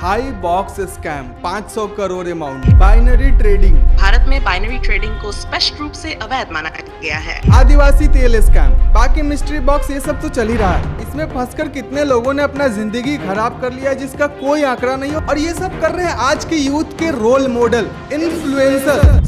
High box scam, 500 crore amount, binary trading. Bharat में binary trading को स्पष्ट रूप से अवैध माना गया है। आदिवासी तेल स्कैम, बाकी मिस्ट्री बॉक्स, ये सब तो चल ही रहा है। इसमें फंसकर कितने लोगों ने अपना जिंदगी खराब कर लिया जिसका कोई आंकड़ा नहीं हो, और ये सब कर रहे हैं आज के यूथ के रोल मॉडल इन्फ्लुएंसर।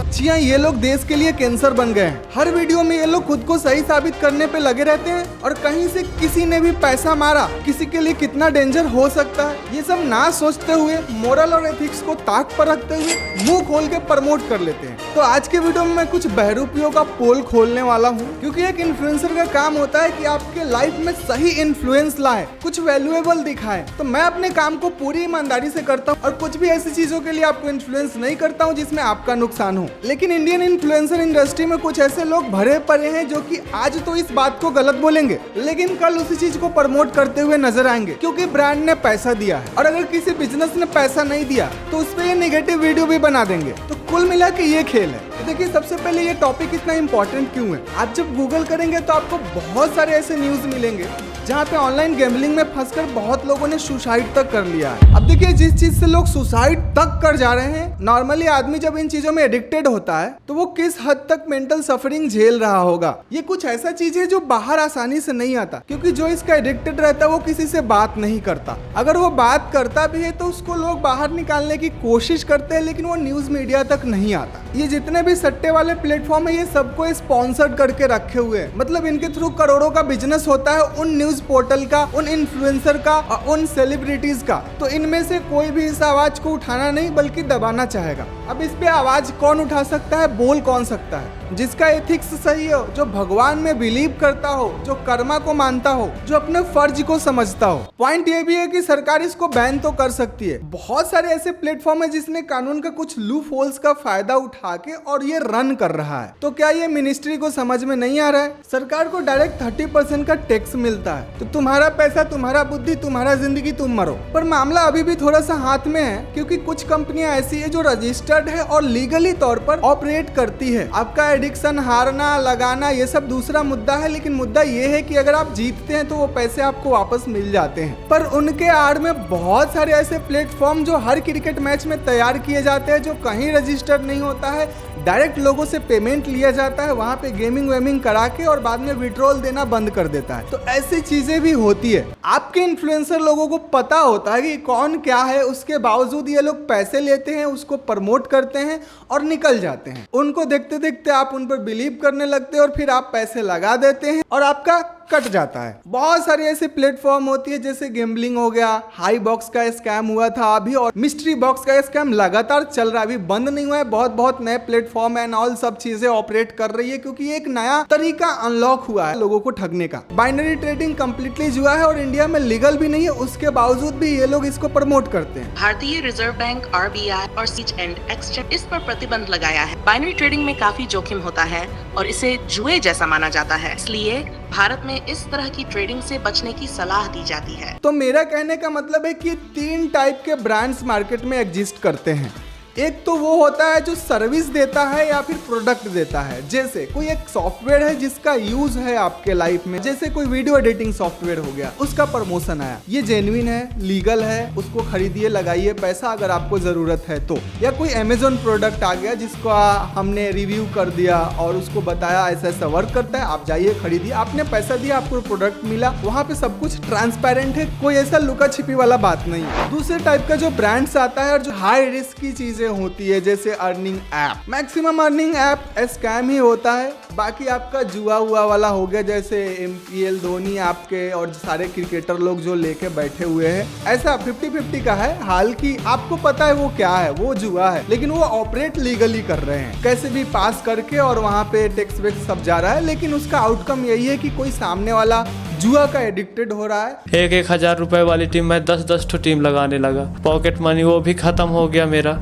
जी हाँ, ये लोग देश के लिए कैंसर बन गए हैं। हर वीडियो में ये लोग खुद को सही साबित करने पे लगे रहते हैं, और कहीं से किसी ने भी पैसा मारा, किसी के लिए कितना डेंजर हो सकता है, ये सब ना सोचते हुए, मोरल और एथिक्स को ताक पर रखते हुए मुंह खोल के प्रमोट कर लेते हैं। तो आज के वीडियो में मैं कुछ बहरूपियों का पोल खोलने वाला हूँ, क्योंकि एक इन्फ्लुएंसर का काम होता है कि आपके लाइफ में सही इन्फ्लुएंस लाए, कुछ वैल्यूएबल दिखाए। तो मैं अपने काम को पूरी ईमानदारी से करता हूँ, और कुछ भी ऐसी चीजों के लिए आपको इन्फ्लुएंस नहीं करता हूँ जिसमें आपका नुकसान हो। लेकिन इंडियन इन्फ्लुएंसर इंडस्ट्री में कुछ ऐसे लोग भरे पड़े हैं जो कि आज तो इस बात को गलत बोलेंगे, लेकिन कल उसी चीज को प्रमोट करते हुए नजर आएंगे, क्योंकि ब्रांड ने पैसा दिया है। और अगर किसी बिजनेस ने पैसा नहीं दिया तो उस पर ये नेगेटिव वीडियो भी बना देंगे। तो कुल मिला के ये खेल है। तो देखिए, सबसे पहले ये टॉपिक इतना इंपॉर्टेंट क्यों है। आप जब गूगल करेंगे तो आपको बहुत सारे ऐसे न्यूज मिलेंगे जहाँ पे ऑनलाइन गैम्बलिंग में फंसकर बहुत लोगों ने सुसाइड तक कर लिया है। अब देखिए, जिस चीज से लोग सुसाइड तक कर जा रहे हैं, नॉर्मली आदमी जब इन चीजों में एडिक्टेड होता है तो वो किस हद तक मेंटल सफरिंग झेल रहा होगा। ये कुछ ऐसा चीज है जो बाहर आसानी से नहीं आता, क्योंकि जो इसका एडिक्टेड रहता है वो किसी से बात नहीं करता। अगर वो बात करता भी है तो उसको लोग बाहर निकालने की कोशिश करते हैं, लेकिन वो न्यूज मीडिया तक नहीं आता। ये जितने भी सट्टे वाले प्लेटफॉर्म है, ये सबको स्पॉन्सर्ड करके रखे हुए हैं। मतलब इनके थ्रू करोड़ों का बिजनेस होता है, उन न्यूज पोर्टल का, उन इन्फ्लुएंसर का और उन सेलिब्रिटीज का। तो इनमें से कोई भी इस आवाज को उठाना नहीं बल्कि दबाना चाहेगा। अब इस पे आवाज कौन उठा सकता है, बोल कौन सकता है? जिसका एथिक्स सही हो, जो भगवान में बिलीव करता हो, जो कर्मा को मानता हो, जो अपने फर्ज को समझता हो। पॉइंट ये भी है कि सरकार इसको बैन तो कर सकती है। बहुत सारे ऐसे प्लेटफॉर्म है जिसने कानून का कुछ लूप होल्स का फायदा उठा के और ये रन कर रहा है। तो क्या ये मिनिस्ट्री को समझ में नहीं आ रहा है? सरकार को डायरेक्ट 30% का टैक्स मिलता है, तो तुम्हारा पैसा, तुम्हारा बुद्धि, तुम्हारा जिंदगी, तुम मरो। पर मामला अभी भी थोड़ा सा हाथ में है, क्योंकि कुछ कंपनियां ऐसी है जो रजिस्टर्ड है और लीगली तौर पर ऑपरेट करती है। आपका एडिक्शन, हारना, लगाना, ये सब दूसरा मुद्दा है, लेकिन मुद्दा ये है कि अगर आप जीतते हैं तो वो पैसे आपको वापस मिल जाते हैं। पर उनके आड़ में बहुत सारे ऐसे प्लेटफॉर्म जो हर क्रिकेट मैच में तैयार किए जाते हैं, जो कहीं रजिस्टर्ड नहीं होता है, डायरेक्ट लोगों से पेमेंट लिया जाता है, वहां पे गेमिंग वेमिंग करा के और बाद में विड्रॉल देना बंद कर देता है। तो ऐसी चीजें भी होती है। आपके इन्फ्लुएंसर लोगों को पता होता है कि कौन क्या है, उसके बावजूद ये लोग पैसे लेते हैं, उसको प्रमोट करते हैं और निकल जाते हैं। उनको देखते देखते आप उन पर बिलीव करने लगते हैं और फिर आप पैसे लगा देते हैं और आपका कट जाता है। बहुत सारे ऐसे प्लेटफॉर्म होती है, जैसे गैम्बलिंग हो गया, हाई बॉक्स का स्कैम हुआ था अभी, और मिस्ट्री बॉक्स का स्कैम लगातार चल रहा है, अभी बंद नहीं हुआ है। बहुत नए प्लेटफॉर्म एंड ऑल सब चीजें ऑपरेट कर रही है, क्योंकि एक नया तरीका अनलॉक हुआ है लोगों को ठगने का। बाइनरी ट्रेडिंग कंप्लीटली जुआ है और इंडिया में लीगल भी नहीं है, उसके बावजूद भी ये लोग इसको प्रमोट करते हैं। भारतीय रिजर्व बैंक, RBI और सीच एंड एक्सचेंज इस पर प्रतिबंध लगाया है। बाइनरी ट्रेडिंग में काफी जोखिम होता है और इसे जुए जैसा माना जाता है, इसलिए भारत में इस तरह की ट्रेडिंग से बचने की सलाह दी जाती है। तो मेरा कहने का मतलब है कि 3 टाइप के ब्रांड्स मार्केट में एग्जिस्ट करते हैं। एक तो वो होता है जो सर्विस देता है या फिर प्रोडक्ट देता है, जैसे कोई एक सॉफ्टवेयर है जिसका यूज है आपके लाइफ में, जैसे कोई वीडियो एडिटिंग सॉफ्टवेयर हो गया, उसका प्रमोशन आया, ये जेन्युइन है, लीगल है, उसको खरीदिए, लगाइए पैसा अगर आपको जरूरत है तो। या कोई अमेजोन प्रोडक्ट आ गया जिसको हमने रिव्यू कर दिया और उसको बताया ऐसा ऐसा वर्क करता है, आप जाइए खरीदिए, आपने पैसा दिया, आपको प्रोडक्ट मिला, वहाँ पे सब कुछ ट्रांसपेरेंट है, कोई ऐसा लुका छिपी वाला बात नहीं है। दूसरे टाइप का जो ब्रांड्स आता है और जो हाई रिस्क की चीजें होती है, जैसे earning app, maximum earning app scam ही होता है। बाकी आपका जुआ हुआ वाला हो गया, जैसे MPL धोनी आपके और सारे क्रिकेटर लोग जो लेके बैठे हुए हैं, ऐसा 50-50 का है। हाल की आपको पता है वो क्या है, वो जुआ है, लेकिन वो ऑपरेट लीगली कर रहे हैं, कैसे भी पास करके, और वहाँ पे टैक्स वैक्स सब जा रहा है, लेकिन उसका आउटकम यही है कि कोई सामने वाला जुआ का एडिक्टेड हो रहा है। 1,000 रुपए वाली टीम में 10 ठो टीम लगाने लगा। पॉकेट मनी वो भी खत्म हो गया मेरा,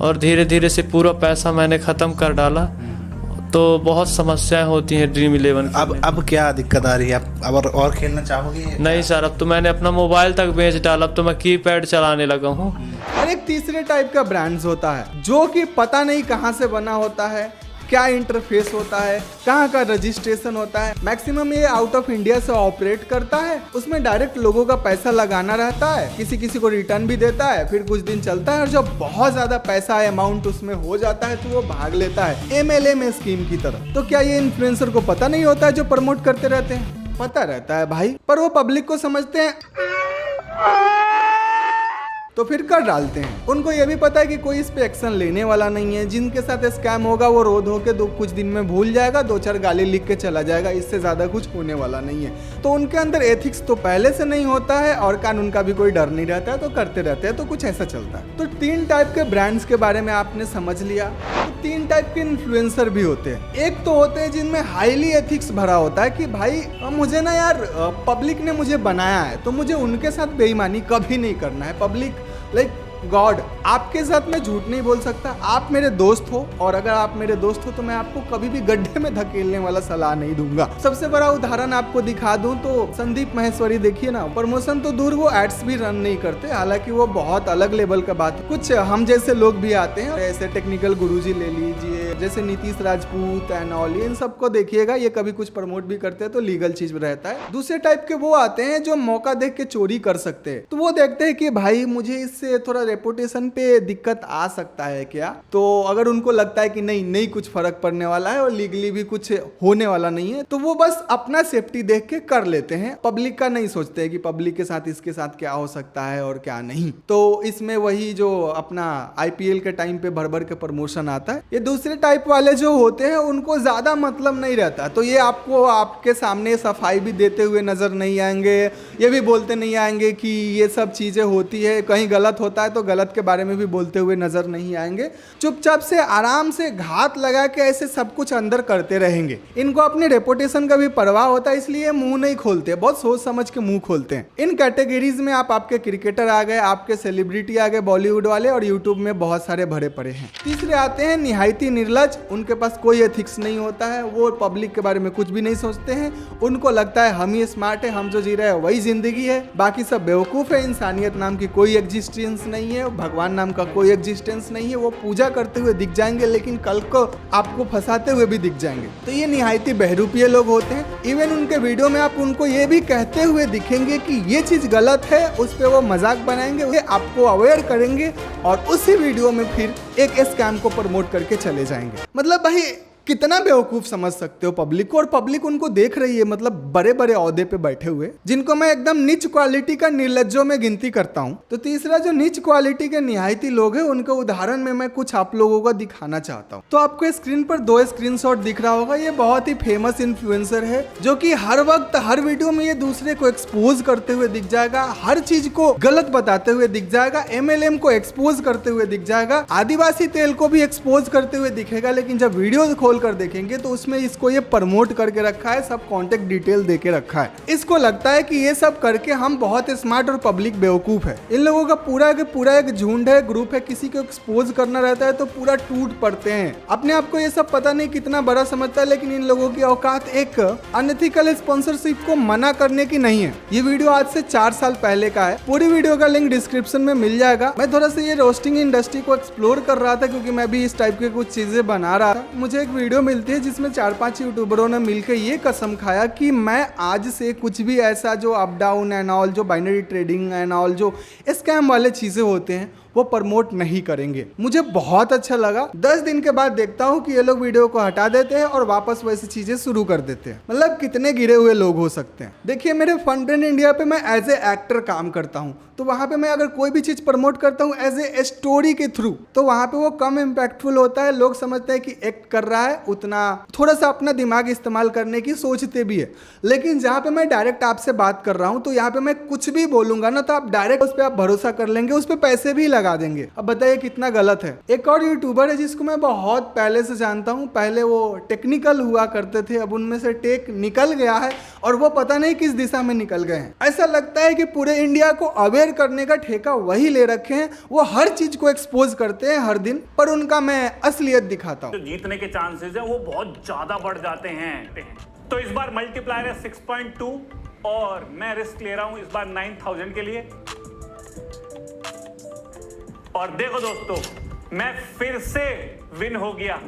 और धीरे धीरे से पूरा पैसा मैंने खत्म कर डाला। तो बहुत समस्याएं होती हैं ड्रीम 11 की। अब क्या दिक्कत आ रही है? अब और खेलना चाहोगे? नहीं सर, अब तो मैंने अपना मोबाइल तक बेच डाला, अब तो मैं कीपैड चलाने लगा हूँ। और एक तीसरे टाइप का ब्रांड्स होता है जो कि पता नहीं कहाँ से बना होता है, क्या इंटरफेस होता है, कहाँ का रजिस्ट्रेशन होता है। मैक्सिमम ये आउट ऑफ इंडिया से ऑपरेट करता है, उसमें डायरेक्ट लोगों का पैसा लगाना रहता है, किसी किसी को रिटर्न भी देता है, फिर कुछ दिन चलता है और जब बहुत ज्यादा पैसा अमाउंट उसमें हो जाता है तो वो भाग लेता है MLM स्कीम की तरह। तो क्या ये इन्फ्लुएंसर को पता नहीं होता है जो प्रमोट करते रहते हैं? पता रहता है भाई, पर वो पब्लिक को समझते हैं तो फिर कर डालते हैं। उनको ये भी पता है कि कोई इस पे एक्शन लेने वाला नहीं है, जिनके साथ स्कैम होगा वो रो धो के कुछ दिन में भूल जाएगा, 2-4 गाली लिख के चला जाएगा, इससे ज्यादा कुछ होने वाला नहीं है। तो उनके अंदर एथिक्स तो पहले से नहीं होता है और कानून का भी कोई डर नहीं रहता है, तो करते रहते हैं। तो कुछ ऐसा चलता है। तो 3 टाइप के ब्रांड्स के बारे में आपने समझ लिया। तो 3 टाइप के इन्फ्लुएंसर भी होते हैं। एक तो होते हैं जिनमें हाईली एथिक्स भरा होता है कि भाई मुझे ना यार पब्लिक ने मुझे बनाया है तो मुझे उनके साथ बेईमानी कभी नहीं करना है। पब्लिक लाइक गॉड, आपके साथ मैं झूठ नहीं बोल सकता। आप मेरे दोस्त हो और अगर आप मेरे दोस्त हो तो मैं आपको कभी भी गड्ढे में धकेलने वाला सलाह नहीं दूंगा। सबसे बड़ा उदाहरण आपको दिखा दूं तो संदीप माहेश्वरी देखिए ना, प्रमोशन तो दूर, वो एड्स भी रन नहीं करते, हालांकि वो बहुत अलग लेवल का बात है। कुछ हम जैसे लोग भी आते हैं, ऐसे टेक्निकल गुरुजी ले लीजिए, जैसे नीतीश राजपूत एंड ऑल, इन सबको देखिएगा, ये कभी कुछ प्रमोट भी करते हैं तो लीगल चीज रहता है। दूसरे टाइप के वो आते हैं जो मौका देख के चोरी कर सकते हैं। तो वो देखते हैं कि भाई मुझे इससे थोड़ा रेपुटेशन पे दिक्कत आ सकता है क्या, तो अगर उनको लगता है कि नहीं कुछ फर्क पड़ने वाला है और लीगली भी कुछ होने वाला नहीं है, तो वो बस अपना सेफ्टी देख के कर लेते हैं। पब्लिक का नहीं सोचते कि पब्लिक के साथ इसके साथ क्या हो सकता है और क्या नहीं। तो इसमें वही जो अपना IPL के टाइम पे भर भर के प्रमोशन आता है। ये दूसरे टाइप वाले जो होते हैं उनको ज्यादा मतलब नहीं रहता, तो ये आपको आपके सामने सफाई भी देते हुए नजर नहीं आएंगे, ये भी बोलते नहीं आएंगे कि ये सब चीजें होती है, कहीं गलत होता है तो गलत के बारे में भी बोलते हुए नजर नहीं आएंगे। चुपचाप से आराम से घात लगा के ऐसे सब कुछ अंदर करते रहेंगे। इनको अपने रेपुटेशन का भी परवाह होता है, इसलिए मुंह नहीं खोलते, बहुत सोच समझ के मुंह खोलते हैं। इन कैटेगरीज में आप आपके क्रिकेटर आ गए, आपके सेलिब्रिटी आ गए, बॉलीवुड वाले, और यूट्यूब में बहुत सारे भरे पड़े हैं। तीसरे आते हैं निहायती निर्लज, उनके पास कोई एथिक्स नहीं होता है, वो पब्लिक के बारे में कुछ भी नहीं सोचते हैं। उनको लगता है हम ही स्मार्ट है, हम जो जी रहे हैं वही जिंदगी है, बाकी सब बेवकूफ है, इंसानियत नाम की कोई एग्जिस्टेंस नहीं है, भगवान नाम का कोई एग्जिस्टेंस नहीं है। वो पूजा करते हुए दिख जाएंगे लेकिन कल को आपको फंसाते हुए भी दिख जाएंगे। तो ये निहायती बहरूपिये लोग होते हैं। इवन उनके वीडियो में आप उनको ये भी कहते हुए दिखेंगे कि ये चीज गलत है, उस पर वो मजाक बनाएंगे, वो आपको अवेयर करेंगे और उसी वीडियो में फिर एक स्कैम को प्रमोट करके चले जाएंगे। मतलब भाई कितना बेवकूफ समझ सकते हो पब्लिक को, और पब्लिक उनको देख रही है, मतलब बड़े बड़े ओहदे पे बैठे हुए, जिनको मैं एकदम नीच क्वालिटी का निर्लज्जों में गिनती करता हूं। तो तीसरा जो नीच क्वालिटी के निहायती लोग हैं, उनके उदाहरण में मैं कुछ आप लोगों को दिखाना चाहता हूं। तो आपको स्क्रीन पर 2 स्क्रीनशॉट दिख रहा होगा। ये बहुत ही फेमस इन्फ्लुएंसर है जो कि हर वक्त हर वीडियो में ये दूसरे को एक्सपोज करते हुए दिख जाएगा, हर चीज को गलत बताते हुए दिख जाएगा, MLM को एक्सपोज करते हुए दिख जाएगा, आदिवासी तेल को भी एक्सपोज करते हुए दिखेगा। लेकिन जब वीडियो खोल कर देखेंगे तो उसमें इसको ये प्रमोट करके रखा है, सब कांटेक्ट डिटेल देके रखा है। इसको लगता है कि ये सब करके हम बहुत स्मार्ट और पब्लिक बेवकूफ है। इन लोगों का पूरा एक झुंड है, ग्रुप है, किसी को एक्सपोज करना रहता है तो पूरा टूट पड़ते हैं। अपने आप को ये सब पता नहीं कितना बड़ा समझता है, लेकिन इन लोगों की औकात एक अनएथिकल स्पॉन्सरशिप को मना करने की नहीं है। ये वीडियो आज से 4 साल पहले का है। पूरी वीडियो का लिंक डिस्क्रिप्शन में मिल जाएगा। मैं थोड़ा सा ये रोस्टिंग इंडस्ट्री को एक्सप्लोर कर रहा था क्योंकि मैं भी इस टाइप के कुछ चीजें बना रहा था। मुझे एक वीडियो मिलती है जिसमें 4-5 यूट्यूबरों ने मिलकर ये कसम खाया कि मैं आज से कुछ भी ऐसा जो अप डाउन एंड ऑल, जो बाइनरी ट्रेडिंग एंड ऑल, जो स्कैम वाले चीजें होते हैं वो प्रमोट नहीं करेंगे। मुझे बहुत अच्छा लगा। 10 दिन के बाद देखता हूँ कि ये लोग वीडियो को हटा देते हैं और वापस वैसी चीजें शुरू कर देते हैं। मतलब कितने गिरे हुए लोग हो सकते हैं। देखिए मेरे फंड इंडिया पे मैं एज ए एक्टर काम करता हूँ, तो वहाँ पे मैं अगर कोई भी चीज प्रमोट करता हूँ एज ए स्टोरी के थ्रू, तो वहाँ पे वो कम इम्पैक्टफुल होता है। लोग समझते हैं कि एक्ट कर रहा है, उतना थोड़ा सा अपना दिमाग इस्तेमाल करने की सोचते भी है। लेकिन जहाँ पे मैं डायरेक्ट आपसे बात कर रहा हूँ तो यहाँ पे मैं कुछ भी बोलूंगा ना तो आप डायरेक्ट उस पर आप भरोसा कर लेंगे, उस पर पैसे भी लगा देंगे। अब बताइए कितना गलत है। एक और यूट्यूबर है जिसको मैं बहुत पहले से जानता हूँ, पहले वो टेक्निकल हुआ करते थे, अब उनमें से टेक निकल गया है और वो पता नहीं किस दिशा में निकल गए हैं। ऐसा लगता है कि पूरे इंडिया को अवेयर करने का ठेका वही ले रखे हैं। वो हर चीज को एक्सपोज करते हैं हर दिन, पर उनका मैं असलियत दिखाता हूँ। जो जीतने के चांसेस हैं वो बहुत ज्यादा बढ़ जाते हैं। तो इस बार मल्टीप्लायर है 6.2 और मैं रिस्क ले रहा हूं इस बार 9000 के लिए। और देखो दोस्तों, मैं फिर से विन हो गया।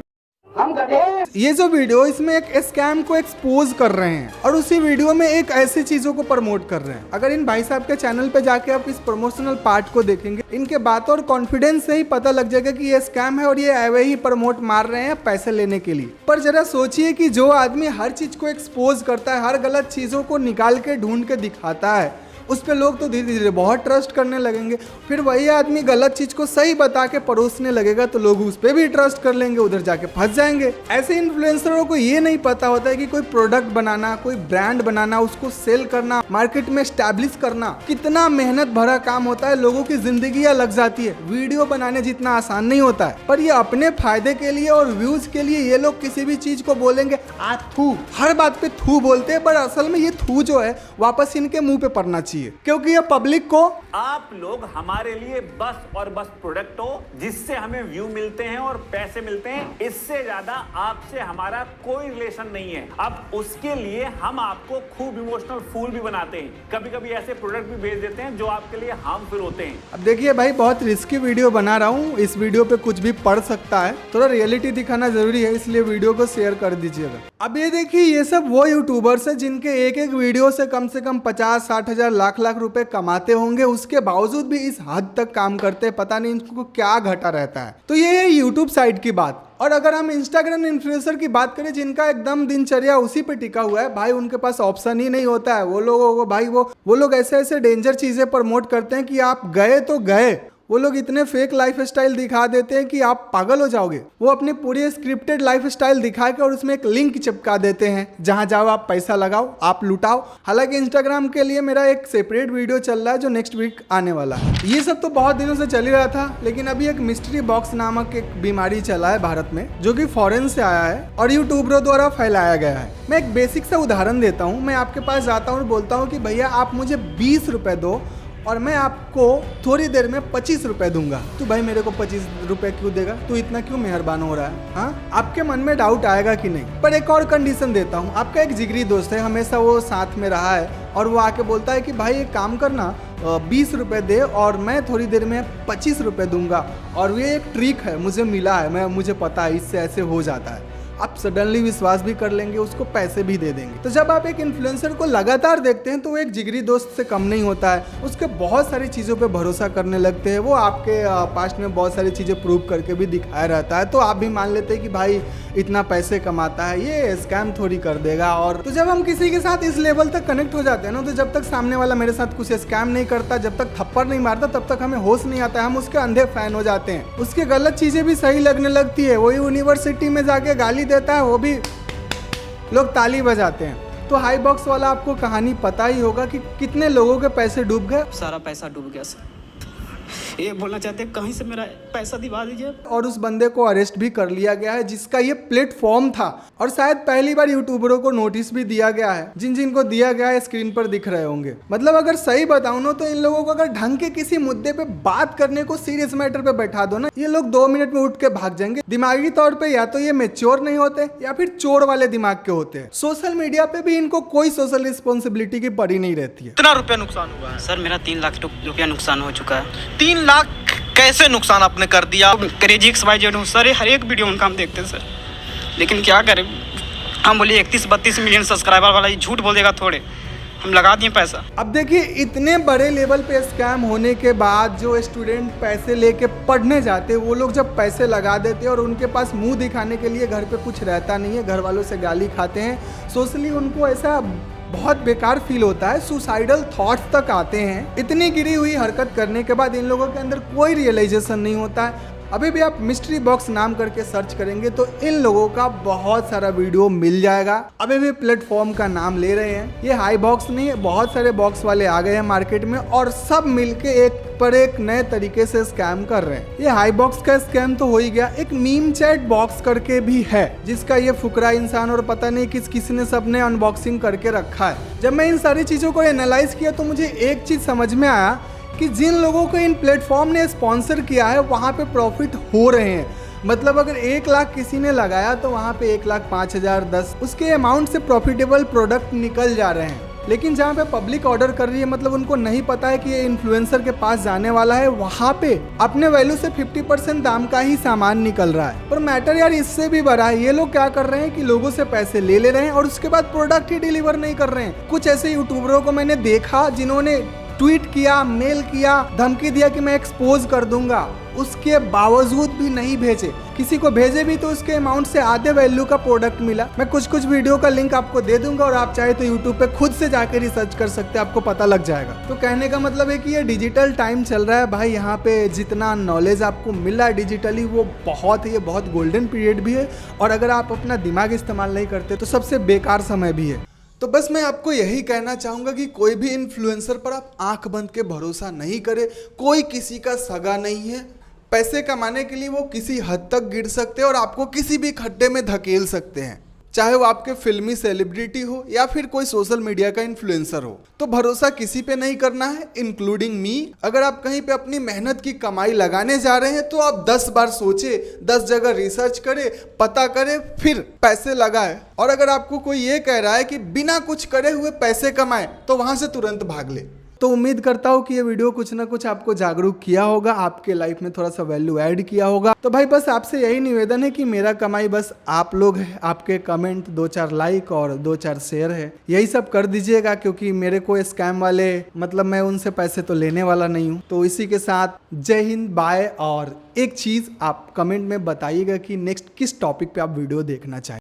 ये जो वीडियो इसमें एक स्कैम को एक्सपोज कर रहे हैं और उसी वीडियो में एक ऐसी चीजों को प्रमोट कर रहे हैं। अगर इन भाई साहब के चैनल पे जाके आप इस प्रमोशनल पार्ट को देखेंगे, इनके बातों और कॉन्फिडेंस से ही पता लग जाएगा कि ये स्कैम है और ये ऐवे ही प्रमोट मार रहे हैं पैसे लेने के लिए। पर जरा सोचिए कि जो आदमी हर चीज को एक्सपोज करता है, हर गलत चीजों को निकाल के ढूंढ के दिखाता है, उस पे लोग तो धीरे धीरे बहुत ट्रस्ट करने लगेंगे। फिर वही आदमी गलत चीज को सही बता के परोसने लगेगा तो लोग उस पे भी ट्रस्ट कर लेंगे, उधर जाके फंस जाएंगे। ऐसे इन्फ्लुएंसरों को ये नहीं पता होता है कि कोई प्रोडक्ट बनाना, कोई ब्रांड बनाना, उसको सेल करना, मार्केट में स्टैब्लिश करना कितना मेहनत भरा काम होता है। लोगों की जिंदगियां लग जाती है। वीडियो बनाने जितना आसान नहीं होता है। पर ये अपने फायदे के लिए और व्यूज के लिए ये लोग किसी भी चीज को बोलेंगे आ थू, हर बात पे थू बोलते हैं, पर असल में ये थू जो है वापस इनके मुंह पे पड़ना चाहिए, क्योंकि ये पब्लिक को आप लोग हमारे लिए बस और बस प्रोडक्ट हो जिससे हमें व्यू मिलते हैं और पैसे मिलते हैं। इससे ज्यादा आपसे हमारा कोई रिलेशन नहीं है। अब उसके लिए हम आपको खूब इमोशनल फूल भी बनाते हैं, कभी कभी ऐसे प्रोडक्ट भी भेज देते हैं जो आपके लिए हार्मफुल होते हैं। अब देखिए भाई, बहुत रिस्की वीडियो बना रहा हूँ, इस वीडियो पे कुछ भी पड़ सकता है, थोड़ा रियलिटी दिखाना जरूरी है, इसलिए वीडियो को शेयर कर दीजिएगा। अब ये देखिए, ये सब वो यूट्यूबर्स है जिनके एक एक वीडियो से कम 50-60 हजार लाख रुपए कमाते होंगे, उसके बावजूद भी इस हद तक काम करते हैं, पता नहीं इनको क्या घटा रहता है। तो ये है यूट्यूब साइड की बात। और अगर हम इंस्टाग्राम इन्फ्लुएंसर की बात करें जिनका एकदम दिनचर्या उसी पे टिका हुआ है, भाई उनके पास ऑप्शन ही नहीं होता है। वो लोगों को भाई वो लोग ऐसे ऐसे डेंजर चीजें प्रमोट करते हैं कि आप गए तो गए। वो लोग इतने फेक लाइफ स्टाइल दिखा देते हैं कि आप पागल हो जाओगे। वो अपनी पूरी स्क्रिप्टेड लाइफ स्टाइल दिखा के और उसमें एक लिंक चिपका देते हैं, जहां जाओ आप पैसा लगाओ, आप लुटाओ। हालांकि इंस्टाग्राम के लिए मेरा एक सेपरेट वीडियो चल रहा है जो नेक्स्ट वीक आने वाला है। ये सब तो बहुत दिनों से चल ही रहा था, लेकिन अभी एक मिस्ट्री बॉक्स नामक एक बीमारी चला है भारत में, जो कि फॉरेन से आया है और यूट्यूबरों द्वारा फैलाया गया है। मैं एक बेसिक सा उदाहरण देता हूँ। मैं आपके पास जाता हूँ और बोलता हूँ कि भैया आप मुझे 20 रुपए दो और मैं आपको थोड़ी देर में 25 रुपए दूंगा। तो भाई मेरे को 25 रुपए क्यों देगा? तू इतना क्यों मेहरबान हो रहा है? हाँ, आपके मन में डाउट आएगा कि नहीं। पर एक और कंडीशन देता हूँ। आपका एक जिगरी दोस्त है, हमेशा वो साथ में रहा है और वो आके बोलता है कि भाई एक काम करना, 20 रुपए दे और मैं थोड़ी देर में 25 रुपए दूंगा। और ये एक ट्रिक है, मुझे मिला है, मुझे पता है, इससे ऐसे हो जाता है। आप सडनली विश्वास भी कर लेंगे, उसको पैसे भी दे देंगे। तो जब आप एक इन्फ्लुएंसर को लगातार देखते हैं तो वो एक जिगरी दोस्त से कम नहीं होता है। उसके बहुत सारी चीज़ों पे भरोसा करने लगते हैं। वो आपके पास्ट में बहुत सारी चीज़ें प्रूव करके भी दिखाया रहता है, तो आप भी मान लेते हैं कि भाई इतना पैसे कमाता है, ये स्कैम थोड़ी कर देगा। और तो जब हम किसी के साथ इस लेवल तक कनेक्ट हो जाते हैं ना, तो जब तक सामने वाला मेरे साथ कुछ स्कैम नहीं करता, जब तक थप्पड़ नहीं मारता, तब तक हमें होश नहीं आता है। हम उसके अंधे फैन हो जाते हैं। उसके गलत चीज़ें भी सही लगने लगती है। वो यूनिवर्सिटी में जाके गाली देता है, वो भी लोग ताली बजाते हैं। तो हाई बॉक्स वाला आपको कहानी पता ही होगा कि कितने लोगों के पैसे डूब गए। सारा पैसा डूब गया सर। ये बोलना चाहते हैं कहीं से मेरा पैसा दिवा दीजिए। और उस बंदे को अरेस्ट भी कर लिया गया है जिसका ये प्लेटफॉर्म था, और शायद पहली बार यूट्यूबरों को नोटिस भी दिया गया है। जिनको दिया गया है स्क्रीन पर दिख रहे होंगे। मतलब अगर सही बताऊं ना, तो इन लोगों को अगर ढंग के किसी मुद्दे पे बात करने को, सीरियस मैटर पे बैठा दो ना, ये लोग 2 मिनट में उठ के भाग जाएंगे। दिमागी तौर पे या तो ये मैच्योर नहीं होते या फिर चोर वाले दिमाग के होते हैं। सोशल मीडिया पे भी इनको कोई सोशल रिस्पॉन्सिबिलिटी की पड़ी नहीं रहती है। कितना रुपया नुकसान हुआ है? सर मेरा 3 लाख रुपया नुकसान हो चुका है। 3 लाख कैसे नुकसान आपने कर दिया? क्रेजी XYZ हूँ सर, हर एक वीडियो उनका हम देखते हैं सर, लेकिन क्या करें हम। बोलिए 31-32 मिलियन सब्सक्राइबर वाला ये झूठ बोल देगा, थोड़े हम लगा दिए पैसा। अब देखिए, इतने बड़े लेवल पे स्कैम होने के बाद जो स्टूडेंट पैसे लेके पढ़ने जाते, वो लोग जब पैसे लगा देते और उनके पास मुंह दिखाने के लिए घर पे कुछ रहता नहीं है, घर वालों से गाली खाते हैं, सोशली उनको ऐसा बहुत बेकार फील होता है, सुसाइडल थॉट्स तक आते हैं। इतनी गिरी हुई हरकत करने के बाद इन लोगों के अंदर कोई रियलाइजेशन नहीं होता है। अभी भी आप मिस्ट्री बॉक्स नाम करके सर्च करेंगे तो इन लोगों का बहुत सारा वीडियो मिल जाएगा। अभी भी प्लेटफॉर्म का नाम ले रहे हैं। ये हाई बॉक्स नहीं है, बहुत सारे बॉक्स वाले आ गए हैं मार्केट में और सब मिलके एक पर एक नए तरीके से स्कैम कर रहे हैं। ये हाई बॉक्स का स्कैम तो हो ही गया, एक मीम चैट बॉक्स करके भी है जिसका ये फुकरा इंसान और पता नहीं किसी ने सबने अनबॉक्सिंग करके रखा है। जब मैं इन सारी चीजों को एनालाइज किया तो मुझे एक चीज समझ में आया कि जिन लोगों को इन प्लेटफॉर्म ने स्पॉन्सर किया है वहाँ पे प्रॉफिट हो रहे हैं। मतलब अगर 1 लाख किसी ने लगाया तो वहाँ पे 1,05,000 10 उसके अमाउंट से प्रॉफिटेबल प्रोडक्ट निकल जा रहे हैं। लेकिन जहाँ पे पब्लिक ऑर्डर कर रही है, मतलब उनको नहीं पता है कि ये इन्फ्लुएंसर के पास जाने वाला है, वहाँ पे अपने वैल्यू से 50% दाम का ही सामान निकल रहा है। पर मैटर यार इससे भी बड़ा है, ये लोग क्या कर रहे हैं कि लोगों से पैसे ले रहे हैं और उसके बाद प्रोडक्ट ही डिलीवर नहीं कर रहे हैं। कुछ ऐसे यूट्यूबरों को मैंने देखा जिन्होंने ट्वीट किया, मेल किया, धमकी दिया कि मैं एक्सपोज कर दूंगा, उसके बावजूद भी नहीं भेजे। किसी को भेजे भी तो उसके अमाउंट से आधे वैल्यू का प्रोडक्ट मिला। मैं कुछ वीडियो का लिंक आपको दे दूंगा और आप चाहे तो यूट्यूब पे खुद से जाकर रिसर्च कर सकते हैं, आपको पता लग जाएगा। तो कहने का मतलब है कि ये डिजिटल टाइम चल रहा है भाई, यहाँ पे जितना नॉलेज आपको मिल रहा है डिजिटली वो बहुत गोल्डन पीरियड भी है, और अगर आप अपना दिमाग इस्तेमाल नहीं करते तो सबसे बेकार समय भी है। तो बस मैं आपको यही कहना चाहूँगा कि कोई भी इन्फ्लुएंसर पर आप आंख बंद के भरोसा नहीं करें। कोई किसी का सगा नहीं है। पैसे कमाने के लिए वो किसी हद तक गिर सकते हैं और आपको किसी भी खड्डे में धकेल सकते हैं, चाहे वो आपके फिल्मी सेलिब्रिटी हो या फिर कोई सोशल मीडिया का इन्फ्लुएंसर हो। तो भरोसा किसी पे नहीं करना है, इंक्लूडिंग मी। अगर आप कहीं पे अपनी मेहनत की कमाई लगाने जा रहे हैं तो आप 10 बार सोचे, 10 जगह रिसर्च करें, पता करें, फिर पैसे लगाए। और अगर आपको कोई ये कह रहा है कि बिना कुछ करे हुए पैसे कमाए, तो वहां से तुरंत भाग ले। तो उम्मीद करता हूँ कि ये वीडियो कुछ ना कुछ आपको जागरूक किया होगा, आपके लाइफ में थोड़ा सा वैल्यू ऐड किया होगा। तो भाई बस आपसे यही निवेदन है कि मेरा कमाई बस आप लोग है, आपके कमेंट, 2-4 लाइक और 2-4 शेयर है, यही सब कर दीजिएगा, क्योंकि मेरे को स्कैम वाले, मतलब मैं उनसे पैसे तो लेने वाला नहीं हूँ। तो इसी के साथ जय हिंद, बाय। और एक चीज़ आप कमेंट में बताइएगा कि नेक्स्ट किस टॉपिक पे आप वीडियो देखना चाहें।